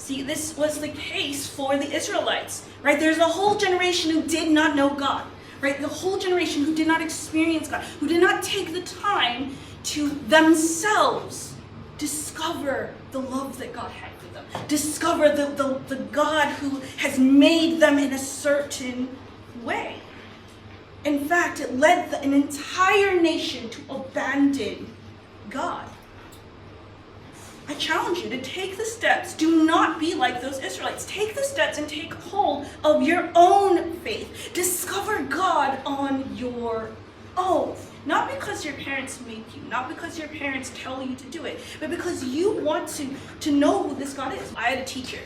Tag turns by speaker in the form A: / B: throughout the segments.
A: See, this was the case for the Israelites, right? There's a whole generation who did not know God, right? The whole generation who did not experience God, who did not take the time to themselves discover the love that God had for them, discover the God who has made them in a certain way. In fact, it led an entire nation to abandon God. I challenge you to take the steps. Do not be like those Israelites. Take the steps and take hold of your own faith. Discover God on your own. Not because your parents make you, not because your parents tell you to do it, but because you want to know who this God is. I had a teacher,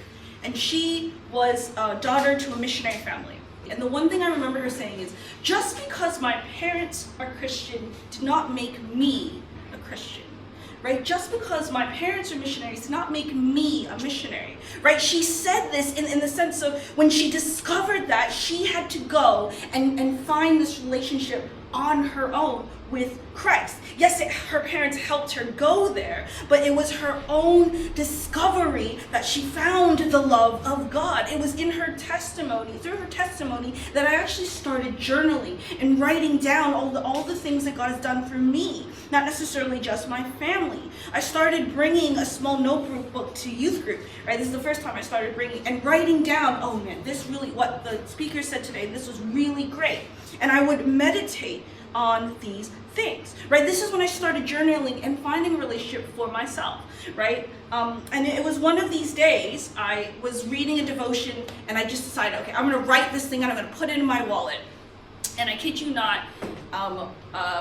A: and she was a daughter to a missionary family. And the one thing I remember her saying is, just because my parents are Christian did not make me a Christian. Right? Just because my parents are missionaries did not make me a missionary. Right? She said this in the sense of when she discovered that, she had to go and find this relationship on her own with Christ. Yes, her parents helped her go there, but it was her own discovery that she found the love of God. It was in her testimony, through her testimony, that I actually started journaling and writing down all the things that God has done for me, not necessarily just my family. I started bringing a small notebook book to youth group, right? This is the first time I started bringing and writing down, oh man, this really, what the speaker said today, this was really great. And I would meditate on these things, right? This is when I started journaling and finding a relationship for myself, right? And it was one of these days, I was reading a devotion and I just decided, okay, I'm gonna write this thing and I'm gonna put it in my wallet. And I kid you not,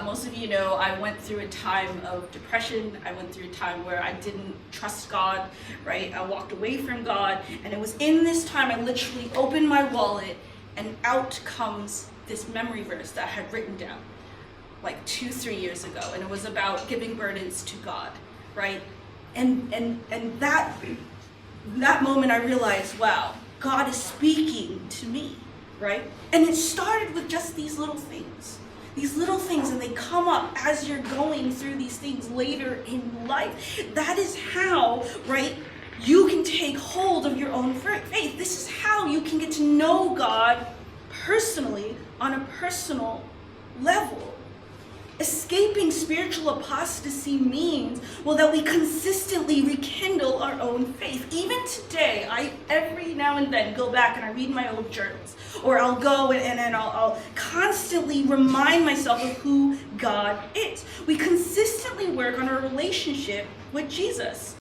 A: most of you know I went through a time of depression. I went through a time where I didn't trust God, right? I walked away from God. And it was in this time I literally opened my wallet and out comes this memory verse that I had written down like 2-3 years ago, and it was about giving burdens to God, right? And that moment I realized, wow, God is speaking to me, right? And it started with just these little things, and they come up as you're going through these things later in life. That is how, right, you can take hold of your own faith. This is how you can get to know God personally, on a personal level. Escaping spiritual apostasy means, well, that we consistently rekindle our own faith. Even today, I every now and then go back and I read my old journals, or I'll go and I'll constantly remind myself of who God is. We consistently work on our relationship with Jesus.